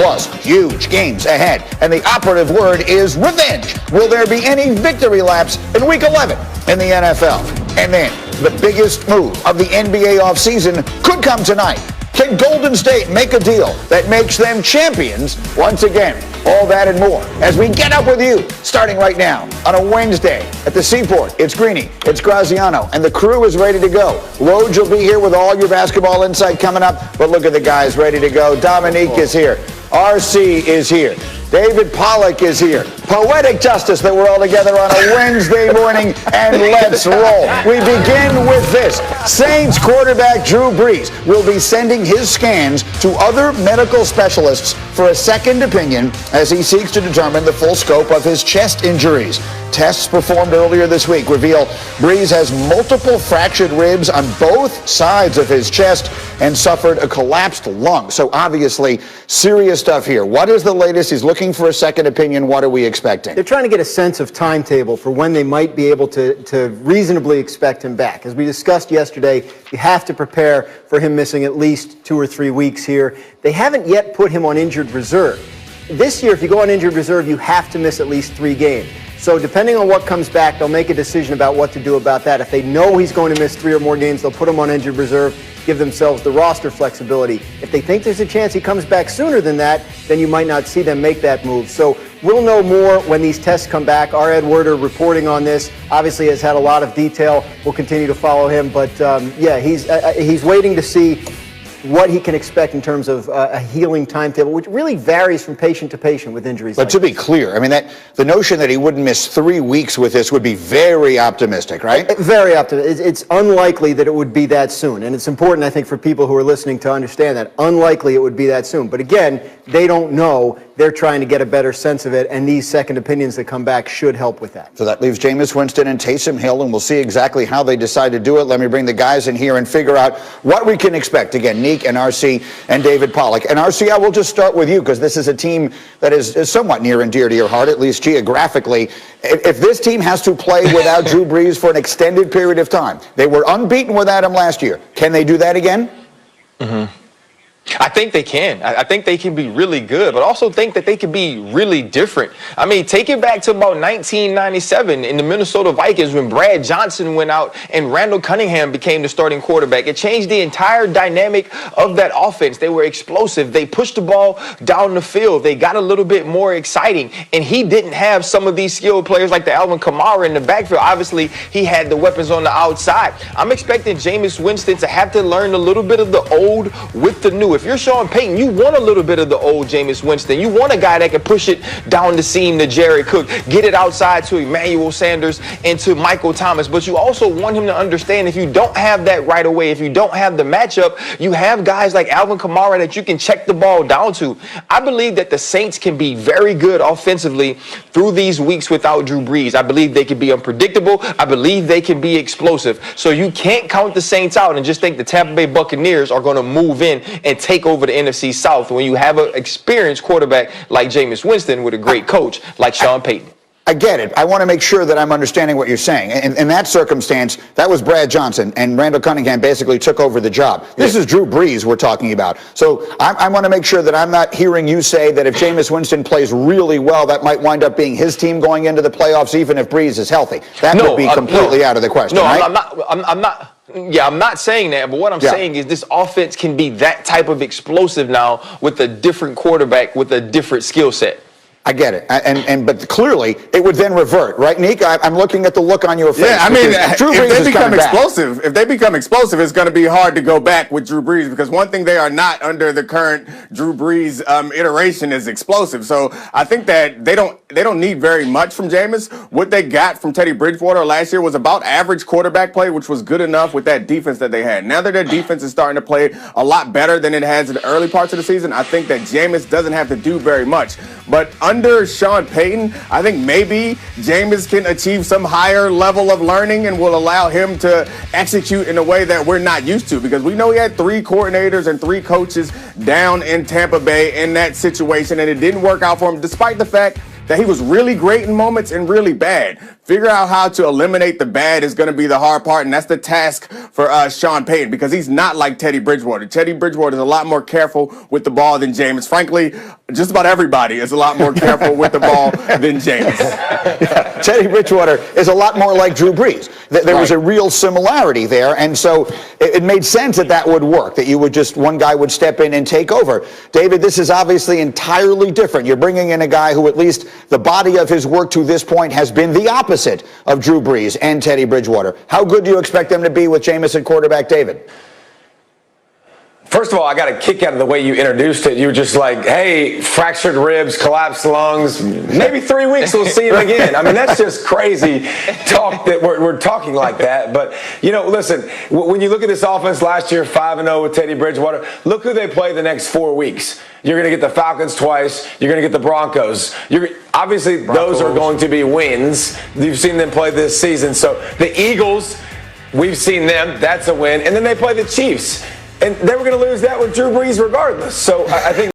Plus, huge games ahead, and the operative word is revenge. Will there be any victory laps in Week 11 in the NFL? And then, the biggest move of the NBA offseason could come tonight. Can Golden State make a deal that makes them champions once again? All that and more as we get up with you, starting right now on a Wednesday at the Seaport. It's Greeny, it's Graziano, and the crew is ready to go. Woj will be here with all your basketball insight coming up, but look at the guys ready to go. Dominique is here. RC is here. David Pollack is here. Poetic justice that we're all together on a Wednesday morning, and let's roll. We begin with this. Saints quarterback Drew Brees will be sending his scans to other medical specialists for a second opinion as he seeks to determine the full scope of his chest injuries. Tests performed earlier this week reveal Brees has multiple fractured ribs on both sides of his chest and suffered a collapsed lung. So obviously, serious stuff here. What is the latest? He's looking for a second opinion. What are we expecting? They're trying to get a sense of timetable for when they might be able to reasonably expect him back. As we discussed yesterday, you have to prepare for him missing at least 2 or 3 weeks here. They haven't yet put him on injured reserve. This year, if you go on injured reserve, you have to miss at least 3 games. So depending on what comes back, they'll make a decision about what to do about that. If they know he's going to miss 3 or more games, they'll put him on injured reserve, give themselves the roster flexibility. If they think there's a chance he comes back sooner than that, then you might not see them make that move. So we'll know more when these tests come back. Our Ed Werder reporting on this obviously has had a lot of detail. We'll continue to follow him. But, yeah, he's waiting to see what he can expect in terms of a healing timetable, which really varies from patient to patient with injuries. But to be clear, I mean, the notion that he wouldn't miss 3 weeks with this would be very optimistic, right? Very optimistic. It's unlikely that it would be that soon. And it's important, I think, for people who are listening to understand that. Unlikely it would be that soon. But again, they don't know. They're trying to get a better sense of it, and these second opinions that come back should help with that. So that leaves Jameis Winston and Taysom Hill, and we'll see exactly how they decide to do it. Let me bring the guys in here and figure out what we can expect. Again, Neek and RC and David Pollack. And RC, I will just start with you because this is a team that is somewhat near and dear to your heart, at least geographically. If this team has to play without Drew Brees for an extended period of time, they were unbeaten without him last year. Can they do that again? Mm-hmm. I think they can. I think they can be really good, but also think that they can be really different. I mean, take it back to about 1997 in the Minnesota Vikings when Brad Johnson went out and Randall Cunningham became the starting quarterback. It changed the entire dynamic of that offense. They were explosive. They pushed the ball down the field. They got a little bit more exciting, and he didn't have some of these skilled players like the Alvin Kamara in the backfield. Obviously, he had the weapons on the outside. I'm expecting Jameis Winston to have to learn a little bit of the old with the new. If you're Sean Payton, you want a little bit of the old Jameis Winston. You want a guy that can push it down the seam to Jerry Cook, get it outside to Emmanuel Sanders and to Michael Thomas. But you also want him to understand if you don't have that right away, if you don't have the matchup, you have guys like Alvin Kamara that you can check the ball down to. I believe that the Saints can be very good offensively through these weeks without Drew Brees. I believe they can be unpredictable. I believe they can be explosive. So you can't count the Saints out and just think the Tampa Bay Buccaneers are going to move in and take over the NFC South when you have an experienced quarterback like Jameis Winston with a great coach like Sean Payton. I get it. I want to make sure that I'm understanding what you're saying. In that circumstance, that was Brad Johnson, and Randall Cunningham basically took over the job. This is Drew Brees we're talking about. So I want to make sure that I'm not hearing you say that if Jameis Winston plays really well, that might wind up being his team going into the playoffs, even if Brees is healthy. That would be completely out of the question, right? I'm not. Yeah, I'm not saying that, but what I'm saying is this offense can be that type of explosive now with a different quarterback with a different skill set. I get it, but clearly it would then revert, right, Neek? I'm looking at the look on your face. Yeah, I mean, if they become explosive, it's going to be hard to go back with Drew Brees because one thing they are not under the current Drew Brees iteration is explosive. So I think that they don't need very much from Jameis. What they got from Teddy Bridgewater last year was about average quarterback play, which was good enough with that defense that they had. Now that their defense is starting to play a lot better than it has in the early parts of the season, I think that Jameis doesn't have to do very much. But under Sean Payton, I think maybe Jameis can achieve some higher level of learning and will allow him to execute in a way that we're not used to because we know he had 3 coordinators and 3 coaches down in Tampa Bay in that situation, and it didn't work out for him despite the fact that he was really great in moments and really bad. Figure out how to eliminate the bad is going to be the hard part, and that's the task for Sean Payton, because he's not like Teddy Bridgewater. Teddy Bridgewater is a lot more careful with the ball than Jameis. Frankly, just about everybody is a lot more careful with the ball than Jameis. Yeah, Teddy Bridgewater is a lot more like Drew Brees. There was a real similarity there, and so it made sense that that would work, that you would just, one guy would step in and take over. David, this is obviously entirely different. You're bringing in a guy who, at least the body of his work to this point, has been the opposite of Drew Brees and Teddy Bridgewater. How good do you expect them to be with Jameis at quarterback, David? First of all, I got a kick out of the way you introduced it. You were just like, hey, fractured ribs, collapsed lungs, maybe 3 weeks we'll see him again. I mean, that's just crazy talk that we're talking like that. But, listen, when you look at this offense last year, 5-0 with Teddy Bridgewater, look who they play the next 4 weeks. You're going to get the Falcons twice. You're going to get the Broncos. Obviously, those are going to be wins. You've seen them play this season. So the Eagles, we've seen them. That's a win. And then they play the Chiefs. And they were going to lose that with Drew Brees regardless. So I think